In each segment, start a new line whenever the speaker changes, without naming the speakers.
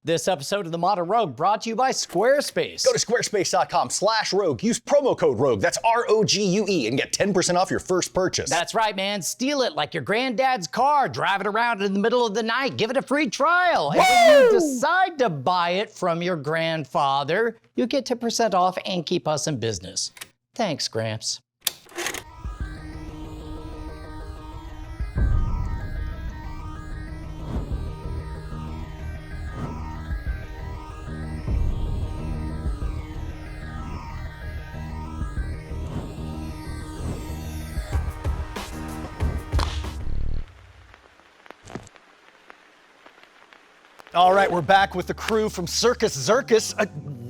This episode of The Modern Rogue brought to you by Squarespace.
Go to squarespace.com/rogue. Use promo code ROGUE, that's ROGUE, and get 10% off your first purchase.
That's right, man. Steal it like your granddad's car. Drive it around in the middle of the night. Give it a free trial. And when you decide to buy it from your grandfather, you get 10% off and keep us in business. Thanks, Gramps.
All right, we're back with the crew from Cirkus Zirkus.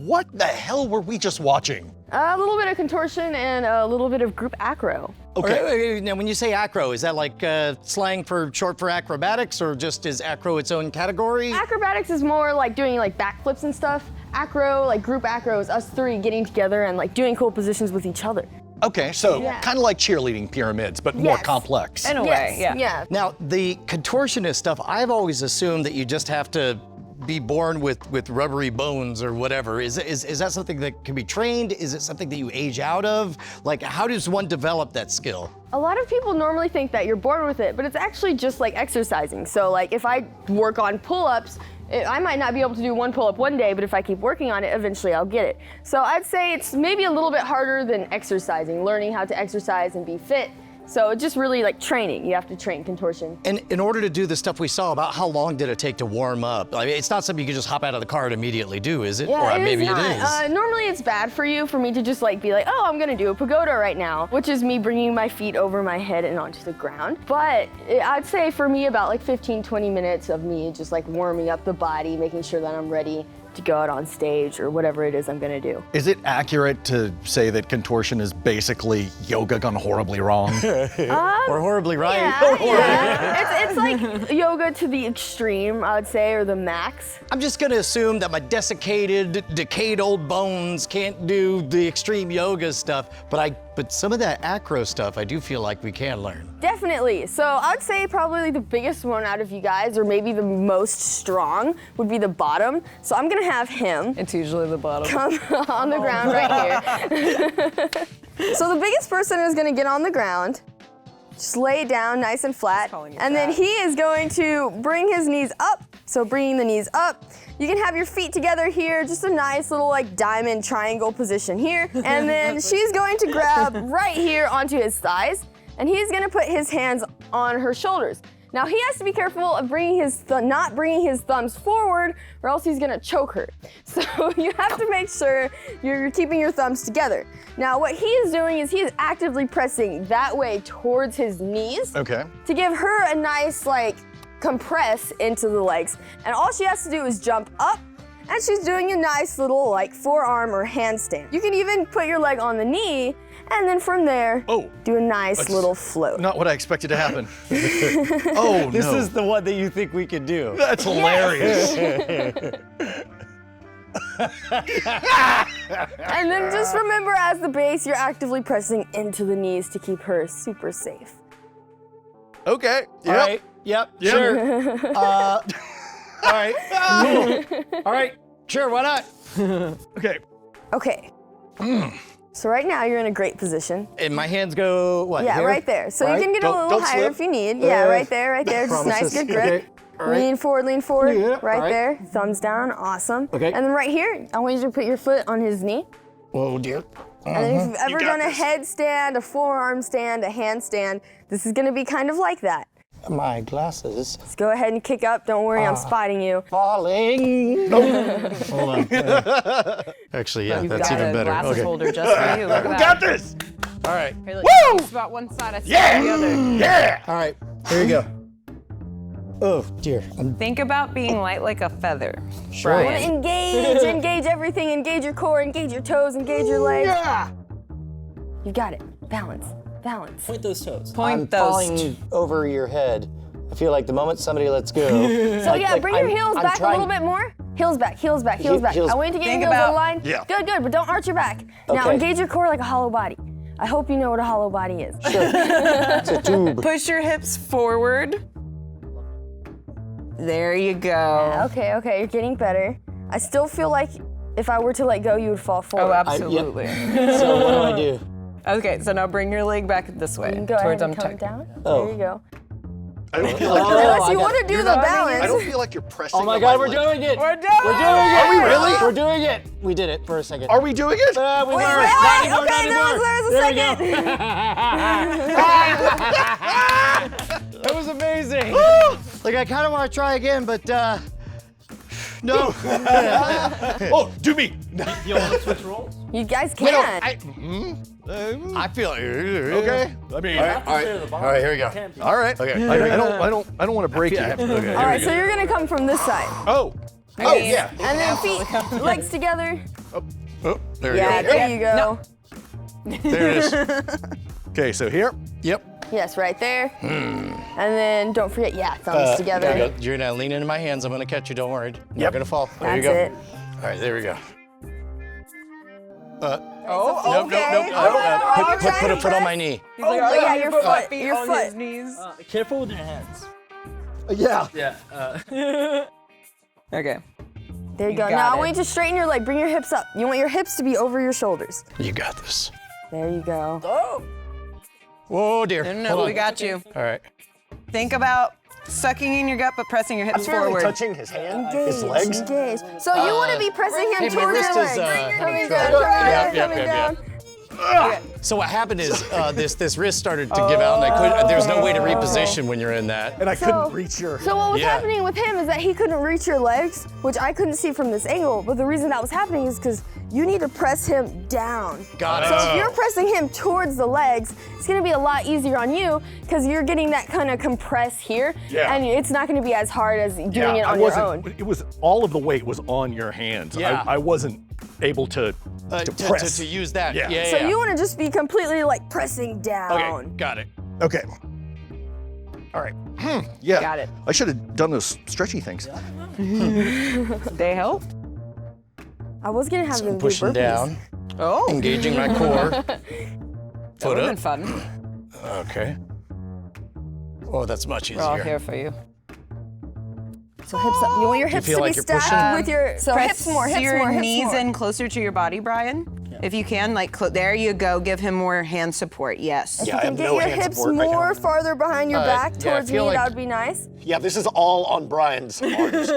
What the hell were we just watching?
A little bit of contortion and a little bit of group acro.
Okay. Now, when you say acro, is that like slang short for acrobatics, or just is acro its own category?
Acrobatics is more like doing like backflips and stuff. Acro, like group acro, is us three getting together and like doing cool positions with each other.
Okay, so kind of like cheerleading pyramids, but more complex.
In a way,
yeah.
Now, the contortionist stuff, I've always assumed that you just have to be born with rubbery bones or whatever. Is that something that can be trained? Is it something that you age out of? Like, how does one develop that skill?
A lot of people normally think that you're born with it, but it's actually just like exercising. So like if I work on pull-ups, I might not be able to do one pull-up one day, but if I keep working on it, eventually I'll get it. So I'd say it's maybe a little bit harder than exercising, learning how to exercise and be fit. So it's just really like training. You have to train contortion.
And in order to do the stuff we saw, about how long did it take to warm up? I mean, it's not something you can just hop out of the car and immediately do, is it?
Yeah,
or maybe
it is.
It is.
Normally it's bad for me to just like be like, oh, I'm gonna do a pagoda right now, which is me bringing my feet over my head and onto the ground. But I'd say for me about like 15, 20 minutes of me just like warming up the body, making sure that I'm ready to go out on stage or whatever it is I'm gonna do.
Is it accurate to say that contortion is basically yoga gone horribly wrong?
Or horribly right?
Yeah. It's like yoga to the extreme, I would say, or the max.
I'm just gonna assume that my desiccated, decayed old bones can't do the extreme yoga stuff, but some of that acro stuff I do feel like we can learn.
Definitely. So I'd say probably the biggest one out of you guys, or maybe the most strong, would be the bottom. So I'm gonna have him.
It's usually the bottom.
Come on the ground right here. So the biggest person is gonna get on the ground, just lay down nice and flat, and then he is going to bring his knees up. So bringing the knees up, you can have your feet together here, just a nice little like diamond triangle position here. And then she's going to grab right here onto his thighs, and he's gonna put his hands on her shoulders. Now he has to be careful of not bringing his thumbs forward, or else he's gonna choke her. So you have to make sure you're keeping your thumbs together. Now what he is doing is he is actively pressing that way towards his knees.
Okay.
To give her a nice like compress into the legs. And all she has to do is jump up, and she's doing a nice little like forearm or handstand. You can even put your leg on the knee, and then from there, do a nice little float.
Not what I expected to happen. Oh,
This is the one that you think we could do.
That's hilarious.
And then just remember, as the base, you're actively pressing into the knees to keep her super safe.
Okay. Yep.
All right. Yep. Sure. All right. Cool. All right. Sure. Why not?
Okay.
Okay. So right now you're in a great position.
And my hands go what?
Yeah,
here?
right there. So
Right?
you can get a little higher
slip.
if you need. Yeah, right there, right there. Just nice,
Promises.
good grip.
Okay. All right.
Lean forward,
Yeah,
right
all right.
there. Thumbs down, awesome.
Okay.
And then right here, I want you to put your foot on his knee.
Oh dear.
And then if you've ever
got
done a
this.
headstand, a forearm stand, a handstand, this is gonna be kind of like that.
My glasses
Just go ahead and kick up. Don't worry, I'm spotting you.
falling. Hold on. Actually, yeah,
You've
that's
got
even
a
better.
glasses
Okay.
holder just for you. Look at
We
that.
got this.
All right.
Here, look,
Woo!
it's about one side, I see the other.
Yeah.
All right. Here you go. Oh dear.
Think about being light like a feather.
Sure.
Brian.
Engage everything. Engage your core, engage your toes, engage your legs.
Yeah.
You got it. Balance.
Point those toes.
Point
I'm
those
falling over your head. I feel like the moment somebody lets go.
So bring your heels back a little bit more. Heels back, heels back, heels back.
heels-
I want you to get
Think
your heels
about-
aligned.
Yeah.
Good, but don't arch your back. Now
Okay.
engage your core like a hollow body. I hope you know what a hollow body is.
It's a tube.
Push your hips forward. There you go.
Okay, okay, you're getting better. I still feel like if I were to let go, you would fall
Oh,
forward.
absolutely.
So what do I do?
Okay, so now bring your leg back this way.
You can go
towards
ahead and come
tuck.
down.
Oh.
There you go.
I don't feel like
Unless you want to do the
I
balance.
don't feel like you're pressing.
Oh my
on
God, we're
leg.
doing it!
We're doing
We're doing it!
Are we really?
We're doing it! We did it for a second.
Are we doing it?
We
Wait,
were.
wait,
Not
wait,
anymore,
okay,
not
there's a
anymore. There we
second.
That was amazing. Like, I kind of want to try again, but no.
Oh, do me.
You want to switch roles?
You guys
Wait, no,
can.
I feel okay. I mean,
All
right, here we go. All right. Okay. I don't want to break you. Okay.
All right, so you're gonna come from this side.
Oh, yeah.
And then feet, legs together.
Oh, there
Yeah,
you go.
there you go.
There it is. Okay, so here. Yep.
Yes, right there. And then don't forget, thumbs together.
There you go. You're gonna lean into my hands. I'm gonna catch you. Don't worry. You're not gonna fall. There you
That's
go.
it.
All right, there we go.
Oh,
Nope. Put a foot on my knee.
Oh, yeah, your foot.
Feet
Your
on his
foot.
knees.
Careful with your hands.
Yeah.
Yeah.
Okay.
There you go.
got
Now I
it.
want you to straighten your leg. Bring your hips up. You want your hips to be over your shoulders.
You got this.
There you go.
Whoa, dear.
No,
Hold
we
on.
got you.
All right.
Think about sucking in your gut, but pressing your hips forward.
touching his hand,
Engage. Engage. So you want to be pressing him
Hey, my
towards
wrist
your
is,
legs. Coming
having
down,
trouble.
coming down.
So what happened is this wrist started to give out, and there's no way to reposition when you're in that.
and I
So-
couldn't reach your.
So what was
Yeah.
happening with him is that he couldn't reach your legs, which I couldn't see from this angle. But the reason that was happening is because you need to press him down.
Got it.
So if you're pressing him towards the legs, it's gonna be a lot easier on you because you're getting that kind of compress here,
Yeah.
and it's not gonna be as hard as doing it
I
on your
wasn't.
own.
It was all of the weight was on your hands.
Yeah.
I wasn't able to press.
To use that.
Yeah.
Yeah.
So you want to just be completely like pressing down.
Okay, got it.
Okay. All right. Yeah.
Got it.
I should have done those stretchy things.
They help?
I was gonna have
So
them
I'm
do
pushing
burpees.
down,
Oh,
engaging my core.
that
Foot
would have been
up.
fun.
Okay. Oh, that's much
We're all
easier.
here for you.
So hips up. You want your hips
feel
to
like
be
you're
stacked
pushing?
with your so
Press
hips more, hips
your
more, hips
knees
more.
in closer to your body, Brian. If you can, like, there you go. Give him more hand support. Yes.
If
Yeah,
you
I
can
have
get
no
your
hand
hips
support right
more
now.
farther behind your back
yeah, I
towards me,
feel like-
that would be nice.
Yeah, this is all on Brian's arms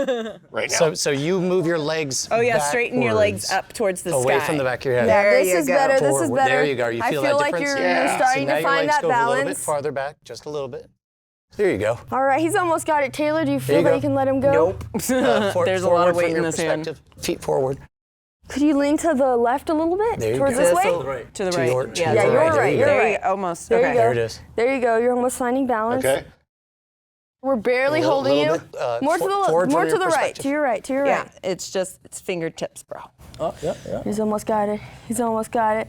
right now.
So you move your legs.
Oh yeah, straighten your legs
backwards,
up towards the
away
sky.
from the back of your head.
Yeah,
There
this
you
is
go.
better. This is
Forward.
better.
There you go. You feel
I feel
that
like
difference?
you're starting
so now
to
your
find
legs
that
go a little bit
balance.
farther back, just a little bit. There you go.
All right, he's almost got it. Taylor, do you feel
you
that
go.
you can let him go?
Nope.
There's a lot of
Forward
weight
from
in
your
this hand.
perspective. Feet forward.
Could you lean to the left a little bit?
There you
towards
go.
this
To
way?
the right. To the
To
right.
your- to
yeah,
your
Yeah, you're right. You're
There
right.
you almost.
There
okay.
you go.
There it is.
There you go. You're almost finding balance.
Okay.
We're barely
A little-
holding you.
little bit,
More to
forward
the
from
more
your
to the right.
perspective.
To your right. To your
Yeah,
right.
it's fingertips, bro.
Oh, yeah, yeah.
He's almost got it. He's almost got it.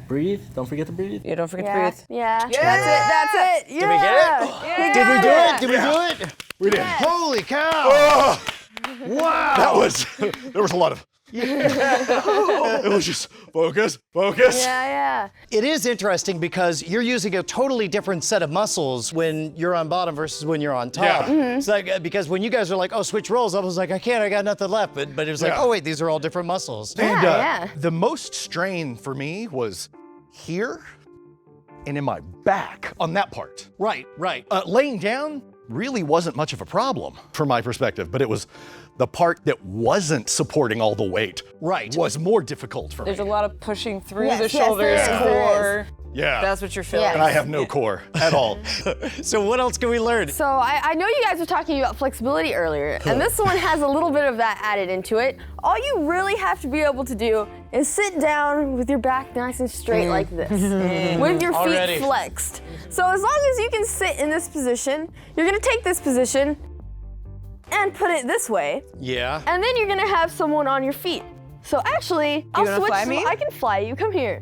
Breathe. Don't forget to breathe.
You don't forget to
Yeah.
breathe.
Yeah. That's it. That's it. Yeah.
Did we get it?
You
Did we
got
do
it.
it? Did we do it?
We did.
Holy cow!
Oh,
Wow!
that was. There was a lot of. It was just focus.
Yeah.
It is interesting because you're using a totally different set of muscles when you're on bottom versus when you're on top.
Yeah.
Mm-hmm.
It's like because when you guys are like, oh, switch roles, I was like, I can't, I got nothing left. But it was like,
Yeah.
oh wait, these are all different muscles.
And
Yeah.
the most strain for me was here and in my back on that part.
Right.
Laying down really wasn't much of a problem from my perspective, but it was the part that wasn't supporting all the weight
Right.
was more difficult for
There's a
me.
lot of pushing through
Yes,
the
yes, there
shoulders,
is, there
core.
Yeah.
That's what you're feeling.
Yeah.
and I have no core at all.
So what else can we learn?
So I know you guys were talking about flexibility earlier, and this one has a little bit of that added into it. All you really have to be able to do is sit down with your back nice and straight like this, with your feet
Already.
flexed. So as long as you can sit in this position, you're gonna take this position and put it this way,
Yeah.
and then you're gonna have someone on your feet. So actually, I'll
wanna
switch.
fly me?
I can fly you. Come here.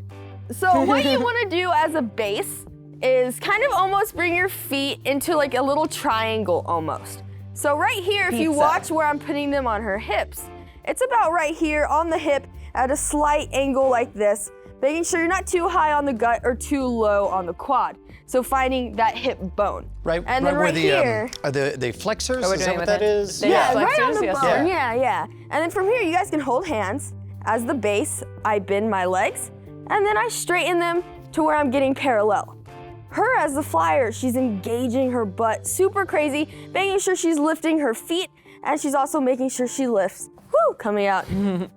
So what you want to do as a base is kind of almost bring your feet into like a little triangle almost. So right here, if you
Pizza.
watch where I'm putting them on her hips, it's about right here on the hip at a slight angle like this, making sure you're not too high on the gut or too low on the quad. So finding that hip bone.
Right,
And then
where
right
the,
here.
Are the flexors?
we're
Is
doing
that what
with
that
it.
is?
The
Yeah,
hip
right on
flexors,
the
yes.
bone. Yeah. And then from here, you guys can hold hands. As the base, I bend my legs, and then I straighten them to where I'm getting parallel. Her as the flyer, she's engaging her butt super crazy, making sure she's lifting her feet, and she's also making sure she lifts, coming out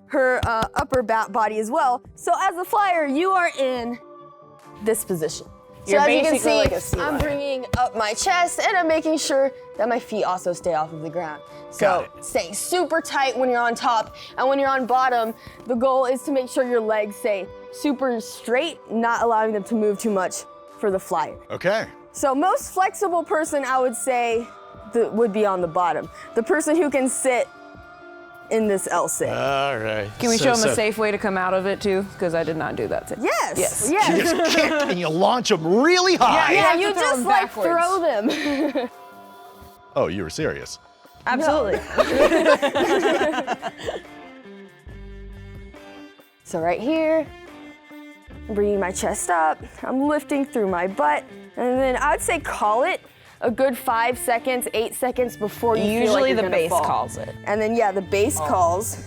her upper body as well. So as the flyer, you are in this position. So
You're
as you can
basically
see,
like a sea
I'm
lion.
bringing up my chest and I'm making sure that my feet also stay off of the ground.
Got
So stay super tight when you're on top, and when you're on bottom, the goal is to make sure your legs stay super straight, not allowing them to move too much for the flyer.
Okay.
So most flexible person, I would say, would be on the bottom. The person who can sit in this L sit.
All right.
Can we show them a safe way to come out of it too? Because I did not do that.
Yes.
You just kick and you launch them really high.
Yeah,
have
you
to throw
just
them
like
backwards.
throw them.
Oh, you were serious.
Absolutely.
So right here, I'm bringing my chest up, I'm lifting through my butt, and then I'd say call it a good 5 seconds, 8 seconds before you feel like
Usually
you're
the
gonna
base
fall.
calls it.
And then the base calls.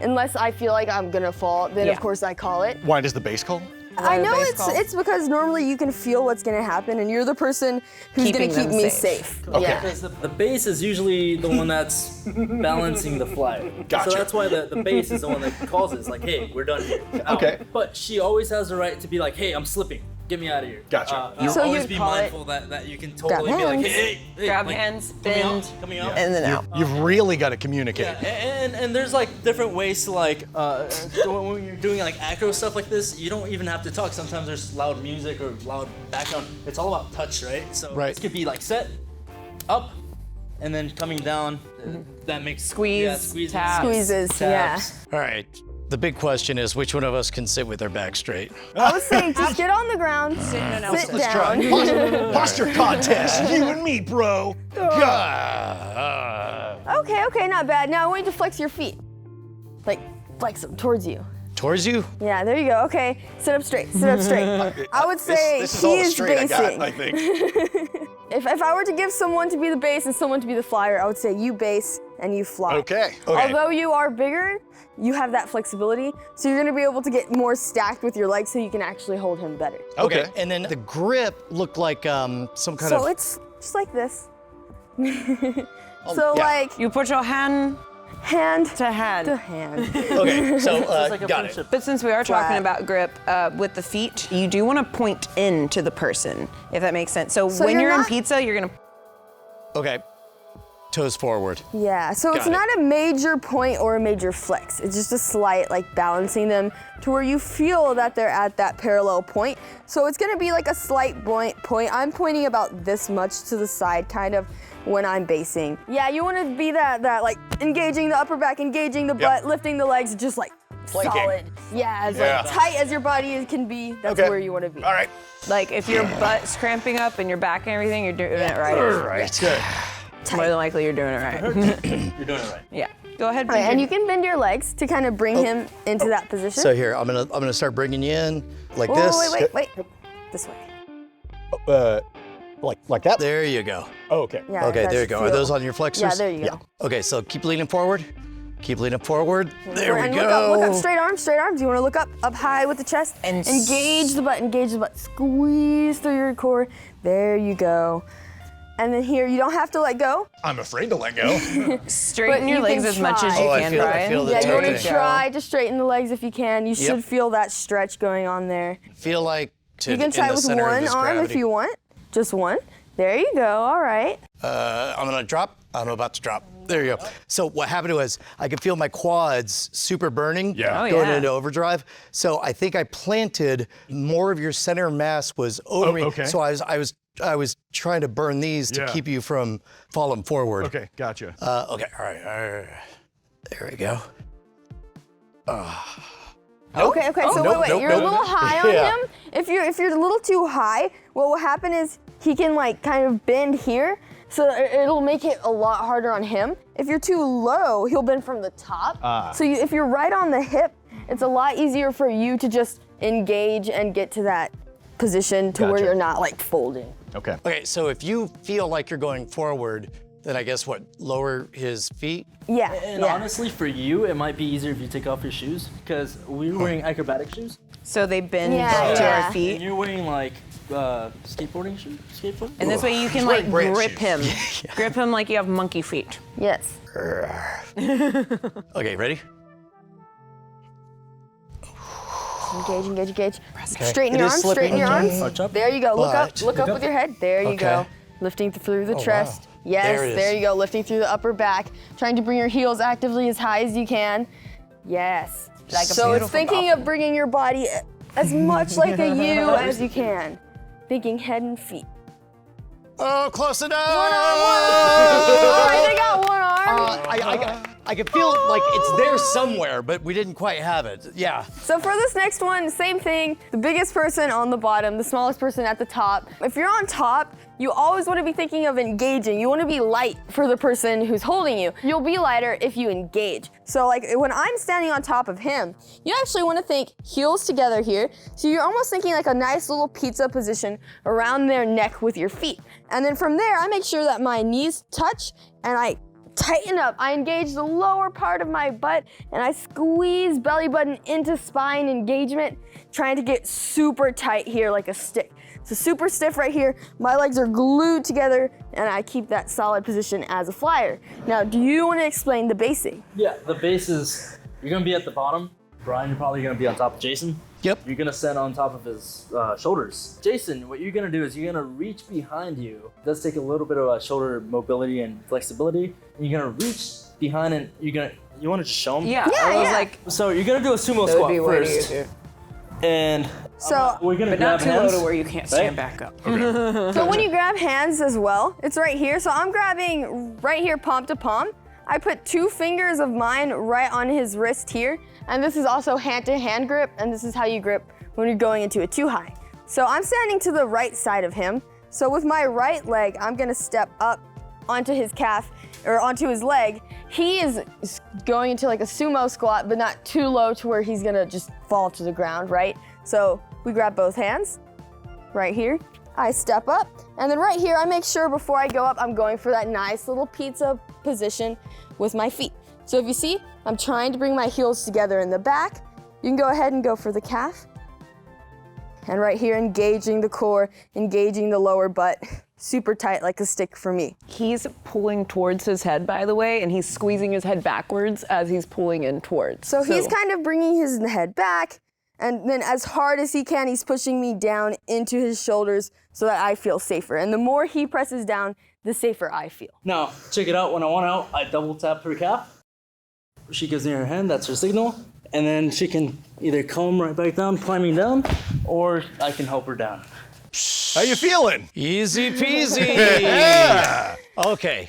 Unless I feel like I'm gonna fall, then
Yeah.
of course I call it.
Why does the bass call?
I
the
know
base calls?
it's because normally you can feel what's gonna happen, and you're the person who's
Keeping
gonna keep
them
me
safe.
safe.
Okay.
Yeah.
Because the base is usually the one that's balancing the flyer.
Gotcha.
So that's why the base is the one that calls it. It's like, hey, we're done here. Out.
Okay.
But she always has the right to be like, hey, I'm slipping. Get me out of here.
Gotcha.
So
Always
you'd
be
call it-
mindful that you can totally be like,
hands.
hey,
Grab
like,
hands,
coming
bend,
out, coming out.
and then out.
You've really got to communicate.
Yeah, and there's like different ways to like when you're doing like acro stuff like this, you don't even have to talk. Sometimes there's loud music or loud background. It's all about touch, right? So
Right.
this could be like set, up, and then coming down. That makes
Squeeze,
squeezes,
tap.
Squeezes,
taps.
All right. The big question is, which one of us can sit with our back straight?
I was saying just get on the ground, sit
Let's
down.
try. Posture contest. You and me, bro.
Okay, not bad. Now I want you to flex your feet. Like, flex them towards you.
Towards you?
Yeah, there you go. Okay, sit up straight, I would say
this is all the
he's
straight I
basing.
got, I think.
If I were to give someone to be the base and someone to be the flyer, I would say you base and you fly.
Okay.
Although you are bigger, you have that flexibility, so you're gonna be able to get more stacked with your legs so you can actually hold him better.
Okay.
And then the grip looked like some kind
So
of.
it's just like this.
Oh,
So
yeah.
like
You put your hand
hand
to hand.
to hand.
Okay, so
Like a
got it.
friendship.
But since we are talking
Flat.
about grip with the feet, you do want to point in to the person, if that makes sense. So,
So
when
you're
you're in
not-
pizza, you're gonna.
Okay. Toes forward.
Yeah, so it's
Got it.
not a major point or a major flex. It's just a slight, like, balancing them to where you feel that they're at that parallel point. So it's gonna be like a slight point. I'm pointing about this much to the side, kind of, when I'm basing. Yeah, you wanna be that like, engaging the upper back, engaging the butt, lifting the legs, just like,
Planking.
solid. Yeah, as like tight as your body can be, that's
Okay.
where you wanna be.
All right.
Like, if your butt's cramping up and your back and everything, you're doing it right.
Right. Good.
More than likely, you're doing it right.
You're doing it right.
Yeah. Go ahead.
All right, and you can bend your legs to kind of bring him into that position.
So here, I'm gonna start bringing you in like
Whoa,
this.
wait. This way.
Like that?
There you go.
Oh, okay.
Yeah,
Okay,
that
there you
should
go. Are
feel-
those on your flexors?
Yeah, there you go.
Okay, so keep leaning forward. Keep leaning forward. There we
and
go.
Look up, straight arms. You want to look up high with the chest.
And
engage the butt, squeeze through your core. There you go. And then here, you don't have to let go.
I'm afraid to let go.
straighten
but
your
you
legs
can
as much as
try.
you
Oh, I
can,
feel- I
Brian.
feel the
Yeah, you want
There you
to
go.
try to straighten the legs if you can. You should feel that stretch going on there.
Feel like to
You can
in
try
the
with
center of
one
this
arm
gravity.
if you want. Just one. There you go. All right.
I'm gonna drop. I'm about to drop. There you go. So what happened was I could feel my quads super burning,
Yeah.
Oh,
going
yeah.
into overdrive. So I think I planted more of your center mass was over me.
okay.
So I was trying to burn these to
Yeah.
keep you from falling forward.
Okay, gotcha.
Okay. All right. There we go.
Okay. So
Nope,
wait.
nope,
You're a
nope.
little high on
Yeah.
him. If you're a little too high, what will happen is he can like kind of bend here, so it'll make it a lot harder on him. If you're too low, he'll bend from the top. So if you're right on the hip, it's a lot easier for you to just engage and get to that position to where
Gotcha.
you're not like folding.
Okay.
Okay, so if you feel like you're going forward, then I guess what, lower his feet?
Yeah.
And
yeah.
honestly, for you, it might be easier if you take off your shoes because we're wearing acrobatic shoes,
So they bend
Yeah,
to
yeah.
our feet.
and you're wearing like skateboarding shoes. Skateboarding.
And this way you can
wearing
like
Brandt
grip him.
shoes.
Grip him like you have monkey feet.
Yes.
Okay, ready?
Engage, engage, engage. Straighten
It
your
is
arms,
slipping.
straighten your arms.
Arch up.
There you go. Look up,
But-
look up with your head. There you
Okay.
go. Lifting through the
wow.
chest. Yes,
There it is.
there you go. Lifting through the upper back. Trying to bring your heels actively as high as you can. Yes.
Like a
So it's
beautiful
thinking
dolphin.
of bringing your body as much like a U as you can. Thinking head and feet.
Oh, close enough!
All right, they got one arm.
I can feel like it's there somewhere, but we didn't quite have it. Yeah.
So for this next one, same thing. The biggest person on the bottom, the smallest person at the top. If you're on top, you always want to be thinking of engaging. You want to be light for the person who's holding you. You'll be lighter if you engage. So like when I'm standing on top of him, you actually want to think heels together here. So you're almost thinking like a nice little pizza position around their neck with your feet. And then from there, I make sure that my knees touch and I tighten up. I engage the lower part of my butt and I squeeze belly button into spine engagement, trying to get super tight here like a stick. So super stiff right here. My legs are glued together and I keep that solid position as a flyer. Now, do you want to explain the basing?
Yeah, the base is, you're gonna be at the bottom. Brian, you're probably gonna be on top of Jason.
Yep.
You're gonna stand on top of his shoulders. Jason, what you're gonna do is you're gonna reach behind you. It does take a little bit of shoulder mobility and flexibility. And you're gonna reach behind and you wanna just show him?
Yeah,
Yeah,
I was
yeah.
like,
So you're gonna do a sumo
that would
squat
be way
first.
easier.
And
So,
we're gonna
But
grab
not too
hands.
low to where you can't stand back up.
so when you grab hands as well, it's right here. So I'm grabbing right here, palm to palm. I put 2 fingers of mine right on his wrist here. And this is also hand-to-hand grip. And this is how you grip when you're going into a 2-high. So I'm standing to the right side of him. So with my right leg, I'm gonna step up onto his calf or onto his leg. He is going into like a sumo squat, but not too low to where he's gonna just fall to the ground, right? So we grab both hands right here. I step up, and then right here, I make sure before I go up, I'm going for that nice little pizza position with my feet. So if you see, I'm trying to bring my heels together in the back. You can go ahead and go for the calf. And right here, engaging the core, engaging the lower butt, super tight like a stick for me.
He's pulling towards his head, by the way, and he's squeezing his head backwards as he's pulling in towards.
So he's kind of bringing his head back, and then as hard as he can, he's pushing me down into his shoulders so that I feel safer. And the more he presses down, the safer I feel.
Now, check it out. When I want out, I double tap her calf. She gives me her hand, that's her signal. And then she can either come right back down, climbing down, or I can help her down.
How you feeling?
Easy peasy.
Yeah.
Okay,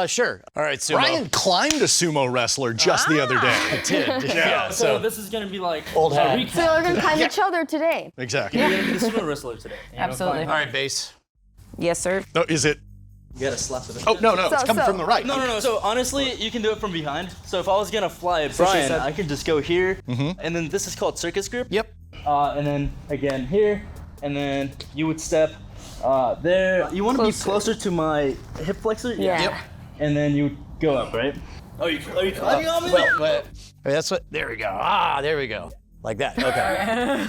sure. All right, Sumo.
Brian climbed a sumo wrestler just the other day.
did. Yeah,
So
so
this is gonna be like
Old
a
hat.
recap.
So we're gonna climb each other today.
Exactly.
You're gonna be the sumo wrestler today. You know,
Absolutely.
fine.
all right, base.
Yes, sir.
No, is it?
You gotta slap it.
Oh, no, it's
So-
coming
so-
from the right.
No. So honestly, you can do it from behind. So if I was gonna fly at Brian, I can just go here, and then this is called circus grip.
Yep.
And then again here, and then you would step there. You want to be closer to my hip flexor.
Yeah. Yep.
And then you go up, right? Are you climbing on me?
Well, that's what. There we go. Ah, there we go. Like that. Okay.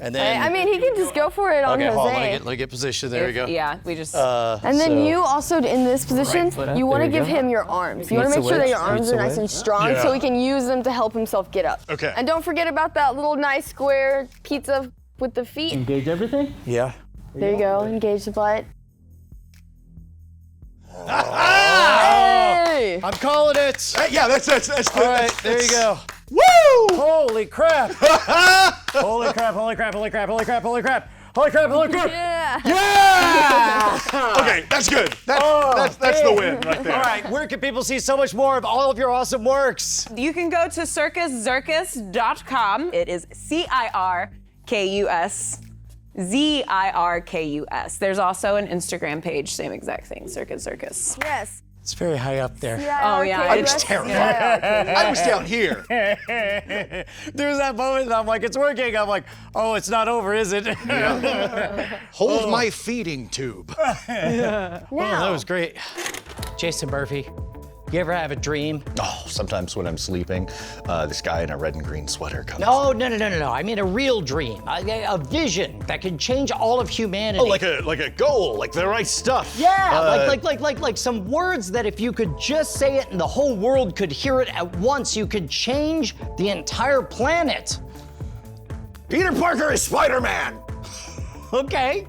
And then.
I mean, he can just go for it on
okay, hold on.
Jose.
Let me get position. There we go.
Yeah, we just.
And then
So-
you also, in this position,
foot up,
you want to
there you
give
go.
him your arms. You want
Meets
to
the
make sure that
wedge,
your arms
meets
are
the
nice and
wedge.
strong so he can use them to help himself get up.
Okay.
And don't forget about that little nice square pizza with the feet.
Engage everything.
Yeah.
There you go, engage the butt.
Ah!
Hey!
I'm calling it.
Hey, yeah, that's
All right, there you go.
Woo!
Holy crap. Holy crap, holy crap, holy crap, holy crap, holy crap. Holy crap, holy crap.
Yeah!
Yeah! Okay, that's good. That's the win right there.
All right, where can people see so much more of all of your awesome works?
You can go to circuszirkus.com. It is CirkusZirkus. There's also an Instagram page, same exact thing, Circus Zirkus.
Yes.
It's very high up there.
Oh, yeah,
arcade
it's
rest-
terrified.
yeah,
I was down here.
There's that moment, and I'm like, it's working. I'm like, oh, it's not over, is it?
Hold my feeding tube.
Oh, that was great. Jason Murphy, you ever have a dream?
Oh, sometimes when I'm sleeping, this guy in a red and green sweater comes.
No. I mean a real dream, a vision that can change all of humanity.
Oh, like a goal, like the right stuff.
Yeah, like some words that if you could just say it and the whole world could hear it at once, you could change the entire planet.
Peter Parker is Spider-Man.
Okay.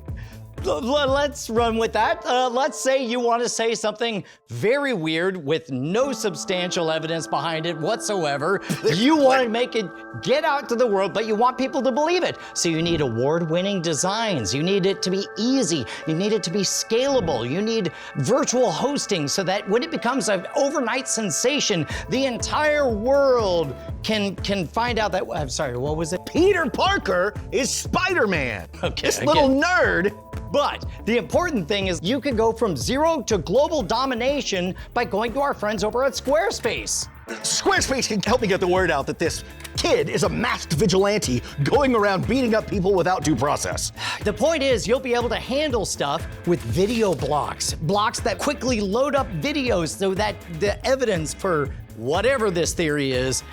Let's run with that. Let's say you want to say something very weird with no substantial evidence behind it whatsoever. You want to make it get out to the world, but you want people to believe it. So you need award-winning designs. You need it to be easy. You need it to be scalable. You need virtual hosting so that when it becomes an overnight sensation, the entire world can find out that, I'm sorry, what was it?
Peter Parker is Spider-Man.
Okay,
This
I
little
get it.
nerd.
But the important thing is you can go from zero to global domination by going to our friends over at Squarespace.
Squarespace can help me get the word out that this kid is a masked vigilante going around beating up people without due process.
The point is you'll be able to handle stuff with video blocks that quickly load up videos so that the evidence for whatever this theory is,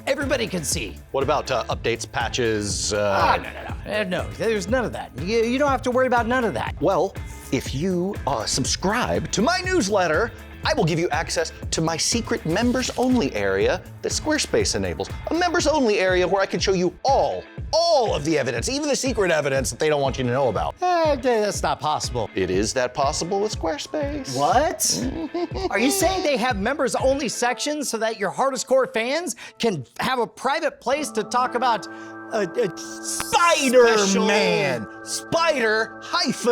everybody can see.
What about updates, patches?
No, there's none of that. You don't have to worry about none of that.
Well, if you subscribe to my newsletter, I will give you access to my secret members-only area that Squarespace enables. A members-only area where I can show you all of the evidence, even the secret evidence that they don't want you to know about.
That's not possible.
It is that possible with Squarespace.
What? Are you saying they have members-only sections so that your hardest core fans can have a private place to talk about
Spider-Man! Spider-Man.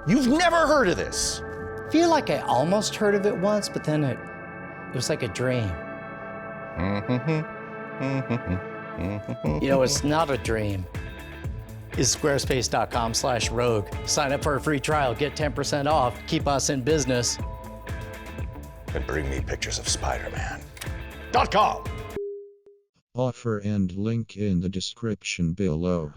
You've never heard of this.
I feel like I almost heard of it once, but then it was like a dream. You know, it's not a dream. It's squarespace.com/rogue. Sign up for a free trial, get 10% off, keep us in business.
And bring me pictures of Spider-Man.com.
Offer and link in the description below.